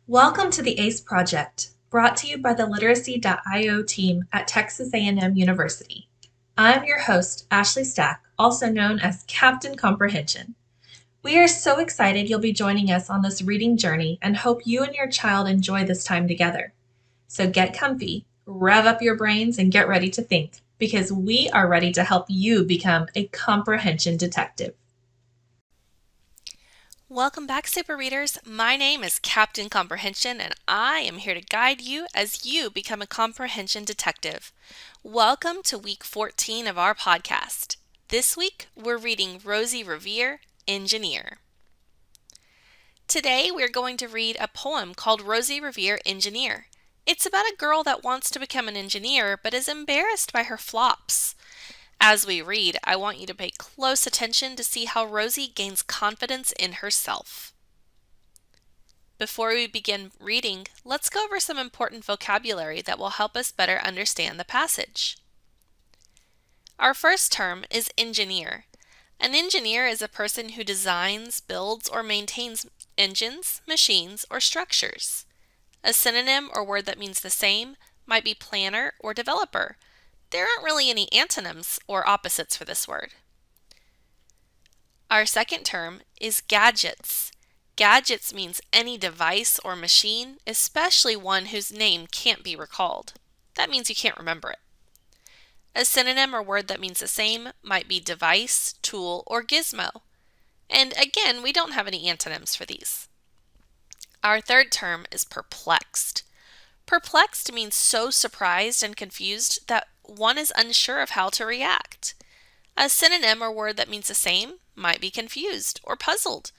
Welcome to the ACE Project, brought to you by the Literacy.io team at Texas A&M University. I'm your host, Ashley Stack, also known as Captain Comprehension. We are so excited you'll be joining us on this reading journey and hope you and your child enjoy this time together. So get comfy, rev up your brains, and get ready to think, because we are ready to help you become a comprehension detective. Welcome back, Super Readers. My name is Captain Comprehension, and I am here to guide you as you become a comprehension detective. Welcome to week 14 of our podcast. This week, we're reading Rosie Revere, Engineer. Today, we're going to read a poem called Rosie Revere, Engineer. It's about a girl that wants to become an engineer but is embarrassed by her flops. As we read, I want you to pay close attention to see how Rosie gains confidence in herself. Before we begin reading, let's go over some important vocabulary that will help us better understand the passage. Our first term is engineer. An engineer is a person who designs, builds, or maintains engines, machines, or structures. A synonym or word that means the same might be planner or developer. There aren't really any antonyms or opposites for this word. Our second term is gadgets. Gadgets means any device or machine, especially one whose name can't be recalled. That means you can't remember it. A synonym or word that means the same might be device, tool, or gizmo. And again, we don't have any antonyms for these. Our third term is perplexed. Perplexed means so surprised and confused that one is unsure of how to react. A synonym or word that means the same might be confused or puzzled,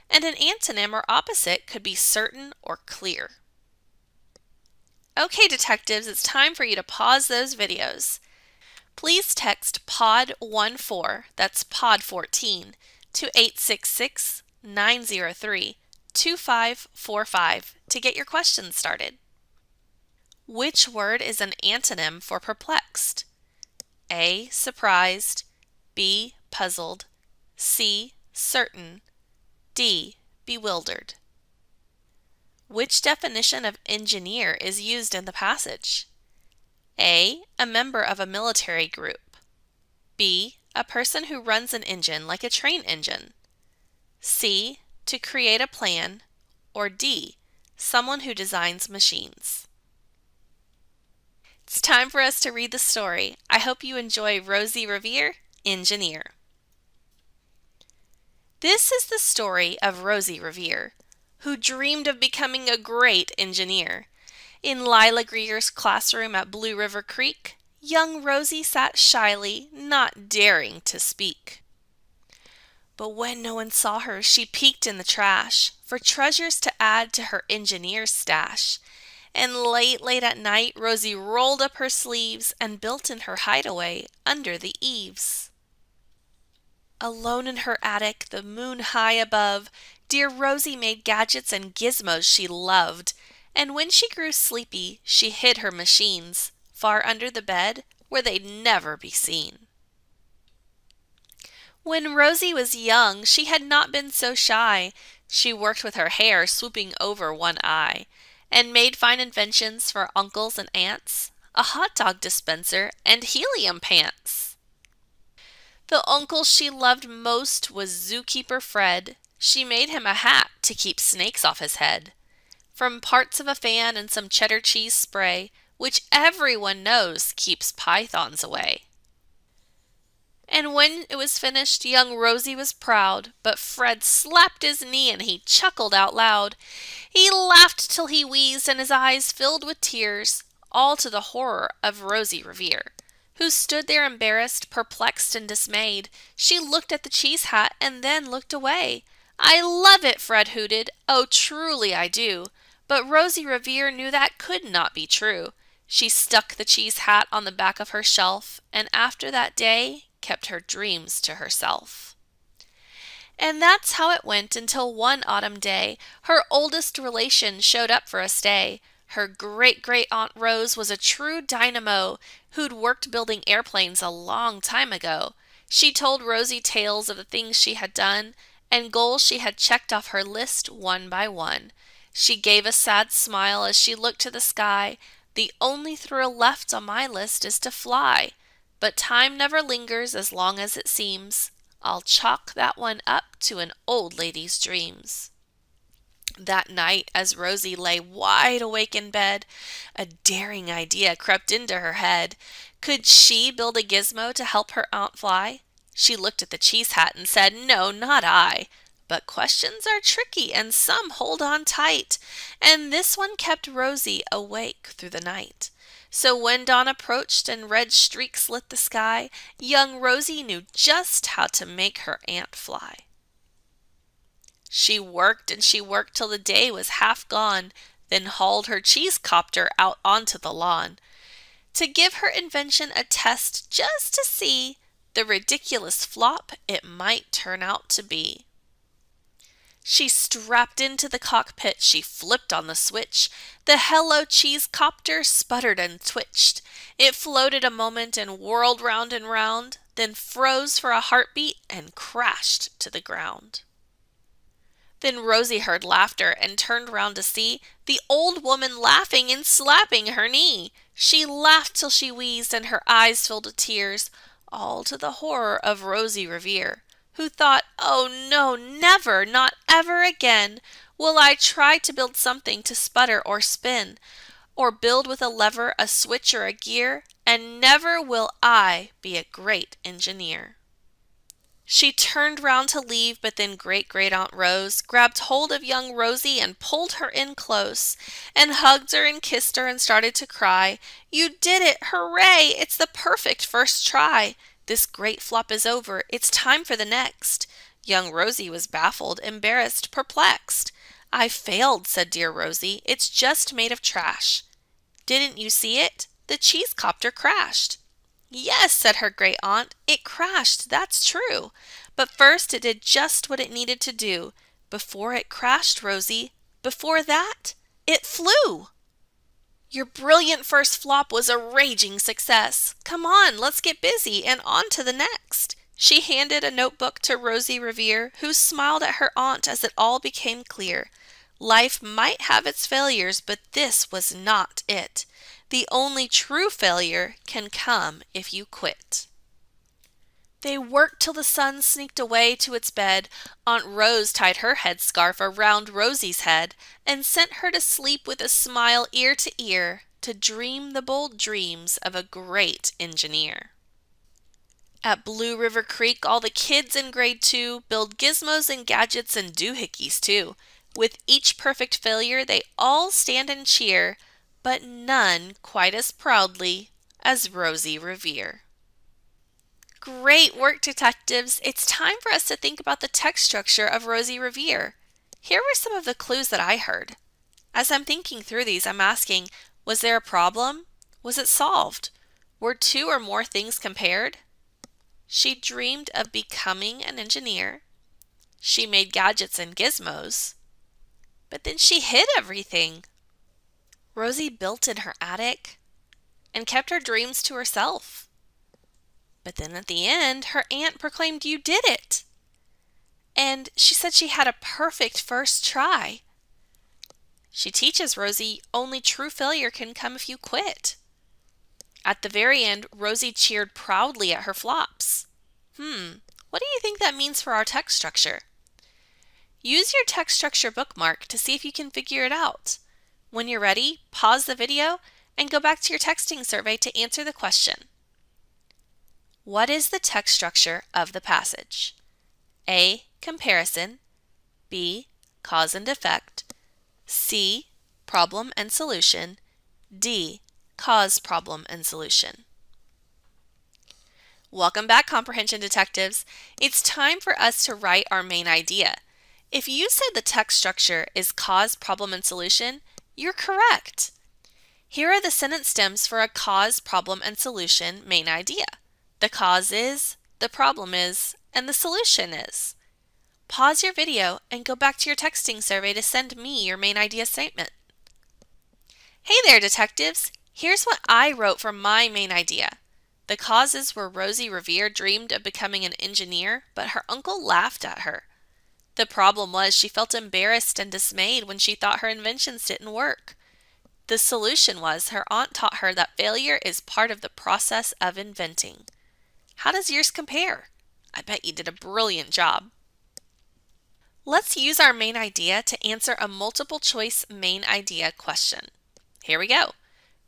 and an antonym or opposite could be certain or clear. Okay, detectives, it's time for you to pause those videos. Please text POD14, that's POD14, to 866-903-2545 to get your questions started. Which word is an antonym for perplexed? A. Surprised. B. Puzzled. C. Certain. D. Bewildered. Which definition of engineer is used in the passage? A. A member of a military group. B. A person who runs an engine like a train engine. C. To create a plan. Or D. Someone who designs machines. It's time for us to read the story. I hope you enjoy Rosie Revere, Engineer. This is the story of Rosie Revere, who dreamed of becoming a great engineer. In Lila Greer's classroom at Blue River Creek, young Rosie sat shyly, not daring to speak. But when no one saw her, she peeked in the trash for treasures to add to her engineer's stash. And late at night, Rosie rolled up her sleeves and built in her hideaway under the eaves. Alone in her attic, the moon high above, dear Rosie made gadgets and gizmos she loved. And when she grew sleepy, she hid her machines far under the bed where they'd never be seen. When Rosie was young, she had not been so shy. She worked with her hair swooping over one eye, and made fine inventions for uncles and aunts, a hot dog dispenser, and helium pants. The uncle she loved most was Zookeeper Fred. She made him a hat to keep snakes off his head, from parts of a fan and some cheddar cheese spray, which everyone knows keeps pythons away. And when it was finished, young Rosie was proud, but Fred slapped his knee and he chuckled out loud. He laughed till he wheezed and his eyes filled with tears, all to the horror of Rosie Revere, who stood there embarrassed, perplexed, and dismayed. She looked at the cheese hat and then looked away. I love it, Fred hooted. Oh, truly I do. But Rosie Revere knew that could not be true. She stuck the cheese hat on the back of her shelf, and after that day, kept her dreams to herself. And that's how it went until one autumn day, her oldest relation showed up for a stay. Her great-great-aunt Rose was a true dynamo who'd worked building airplanes a long time ago. She told Rosie tales of the things she had done and goals she had checked off her list one by one. She gave a sad smile as she looked to the sky. The only thrill left on my list is to fly. But time never lingers as long as it seems. I'll chalk that one up to an old lady's dreams. That night, as Rosie lay wide awake in bed, a daring idea crept into her head. Could she build a gizmo to help her aunt fly? She looked at the cheese hat and said, "No, not I." But questions are tricky and some hold on tight, and this one kept Rosie awake through the night. So when dawn approached and red streaks lit the sky, young Rosie knew just how to make her aunt fly. She worked and she worked till the day was half gone, then hauled her cheese copter out onto the lawn to give her invention a test just to see the ridiculous flop it might turn out to be. She strapped into the cockpit, she flipped on the switch. The Hello Cheese copter sputtered and twitched. It floated a moment and whirled round and round, then froze for a heartbeat and crashed to the ground. Then Rosie heard laughter and turned round to see the old woman laughing and slapping her knee. She laughed till she wheezed and her eyes filled with tears, all to the horror of Rosie Revere, who thought, "Oh no, never, not ever again will I try to build something to sputter or spin, or build with a lever, a switch, or a gear, and never will I be a great engineer." She turned round to leave, but then Great-Great-Aunt Rose grabbed hold of young Rosie and pulled her in close, and hugged her and kissed her and started to cry. "You did it! Hooray! It's the perfect first try! This great flop is over. It's time for the next." Young Rosie was baffled, embarrassed, perplexed. "I failed," said dear Rosie. "It's just made of trash." "Didn't you see it? The cheese copter crashed." "Yes," said her great aunt, "it crashed, that's true. But first it did just what it needed to do. Before it crashed, Rosie, before that, it flew." "Your brilliant first flop was a raging success. Come on, let's get busy and on to the next." She handed a notebook to Rosie Revere, who smiled at her aunt as it all became clear. Life might have its failures, but this was not it. The only true failure can come if you quit. They worked till the sun sneaked away to its bed. Aunt Rose tied her headscarf around Rosie's head and sent her to sleep with a smile ear to ear, to dream the bold dreams of a great engineer. At Blue River Creek, all the kids in grade 2 build gizmos and gadgets and doohickeys too. With each perfect failure, they all stand and cheer, but none quite as proudly as Rosie Revere. Great work, detectives! It's time for us to think about the text structure of Rosie Revere. Here were some of the clues that I heard. As I'm thinking through these, I'm asking, was there a problem? Was it solved? Were two or more things compared? She dreamed of becoming an engineer. She made gadgets and gizmos. But then she hid everything. Rosie built in her attic and kept her dreams to herself. But then at the end, her aunt proclaimed, "You did it!" And she said she had a perfect first try. She teaches Rosie only true failure can come if you quit. At the very end, Rosie cheered proudly at her flops. What do you think that means for our text structure? Use your text structure bookmark to see if you can figure it out. When you're ready, pause the video and go back to your texting survey to answer the question. What is the text structure of the passage? A. Comparison. B. Cause and effect. C. Problem and solution. D. Cause, problem, and solution. Welcome back, comprehension detectives. It's time for us to write our main idea. If you said the text structure is cause, problem, and solution, you're correct. Here are the sentence stems for a cause, problem, and solution main idea. The cause is, the problem is, and the solution is. Pause your video and go back to your texting survey to send me your main idea statement. Hey there, detectives! Here's what I wrote for my main idea. The causes were Rosie Revere dreamed of becoming an engineer, but her uncle laughed at her. The problem was she felt embarrassed and dismayed when she thought her inventions didn't work. The solution was her aunt taught her that failure is part of the process of inventing. How does yours compare? I bet you did a brilliant job. Let's use our main idea to answer a multiple choice main idea question. Here we go.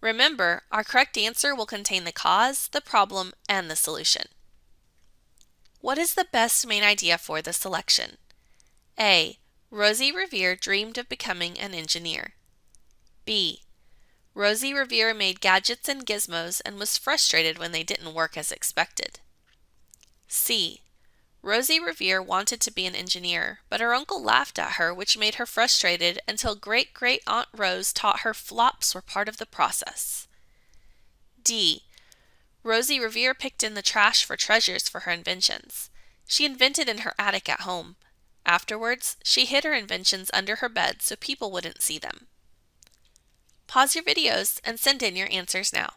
Remember, our correct answer will contain the cause, the problem, and the solution. What is the best main idea for the selection? A. Rosie Revere dreamed of becoming an engineer. B. Rosie Revere made gadgets and gizmos and was frustrated when they didn't work as expected. C. Rosie Revere wanted to be an engineer, but her uncle laughed at her, which made her frustrated until great-great-aunt Rose taught her flops were part of the process. D. Rosie Revere picked in the trash for treasures for her inventions. She invented in her attic at home. Afterwards, she hid her inventions under her bed so people wouldn't see them. Pause your videos and send in your answers now.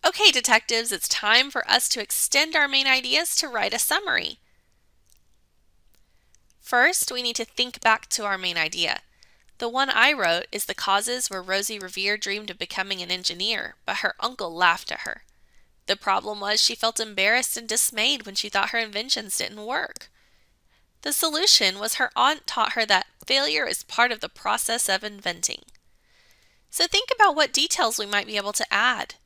Okay, detectives, it's time for us to extend our main ideas to write a summary. First, we need to think back to our main idea. The one I wrote is the causes where Rosie Revere dreamed of becoming an engineer, but her uncle laughed at her. The problem was she felt embarrassed and dismayed when she thought her inventions didn't work. The solution was her aunt taught her that failure is part of the process of inventing. So think about what details we might be able to add.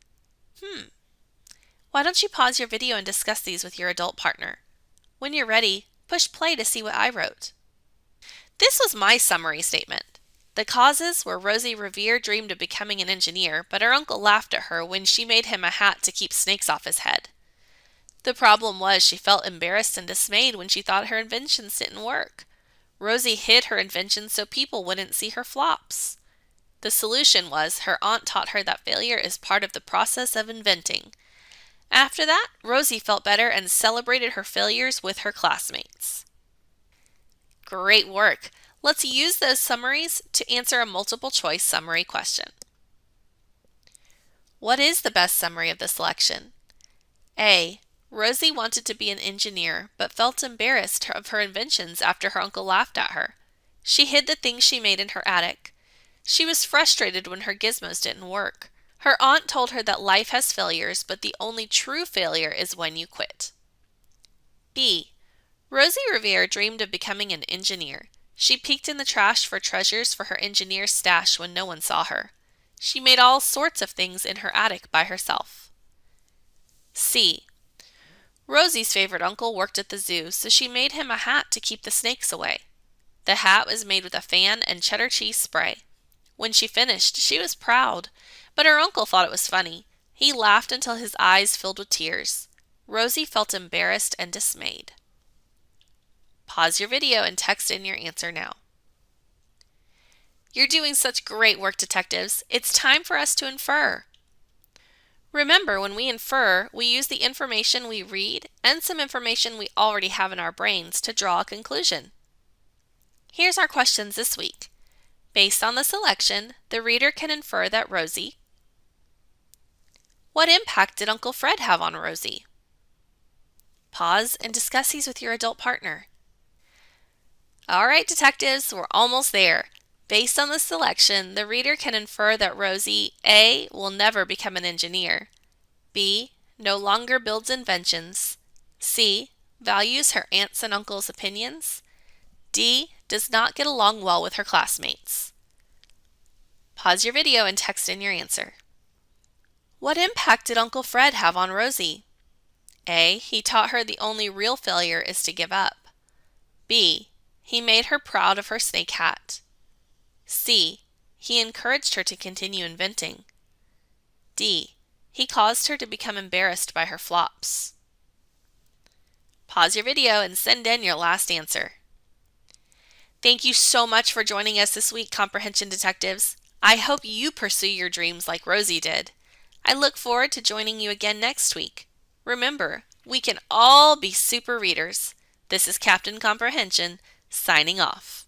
Why don't you pause your video and discuss these with your adult partner? When you're ready, push play to see what I wrote. This was my summary statement. The causes were Rosie Revere dreamed of becoming an engineer, but her uncle laughed at her when she made him a hat to keep snakes off his head. The problem was she felt embarrassed and dismayed when she thought her inventions didn't work. Rosie hid her inventions so people wouldn't see her flops. The solution was her aunt taught her that failure is part of the process of inventing. After that, Rosie felt better and celebrated her failures with her classmates. Great work! Let's use those summaries to answer a multiple choice summary question. What is the best summary of the selection? A. Rosie wanted to be an engineer, but felt embarrassed of her inventions after her uncle laughed at her. She hid the things she made in her attic. She was frustrated when her gizmos didn't work. Her aunt told her that life has failures, but the only true failure is when you quit. B. Rosie Revere dreamed of becoming an engineer. She peeked in the trash for treasures for her engineer's stash when no one saw her. She made all sorts of things in her attic by herself. C. Rosie's favorite uncle worked at the zoo, so she made him a hat to keep the snakes away. The hat was made with a fan and cheddar cheese spray. When she finished, she was proud, but her uncle thought it was funny. He laughed until his eyes filled with tears. Rosie felt embarrassed and dismayed. Pause your video and text in your answer now. You're doing such great work, detectives. It's time for us to infer. Remember, when we infer, we use the information we read and some information we already have in our brains to draw a conclusion. Here's our questions this week. Based on the selection, the reader can infer that Rosie. What impact did Uncle Fred have on Rosie? Pause and discuss these with your adult partner. All right, detectives, we're almost there. Based on the selection, the reader can infer that Rosie A. will never become an engineer, B. no longer builds inventions, C. values her aunts and uncles' opinions, D. does not get along well with her classmates. Pause your video and text in your answer. What impact did Uncle Fred have on Rosie? A. He taught her the only real failure is to give up. B. He made her proud of her snake hat. C. He encouraged her to continue inventing. D. He caused her to become embarrassed by her flops. Pause your video and send in your last answer. Thank you so much for joining us this week, Comprehension Detectives. I hope you pursue your dreams like Rosie did. I look forward to joining you again next week. Remember, we can all be super readers. This is Captain Comprehension, signing off.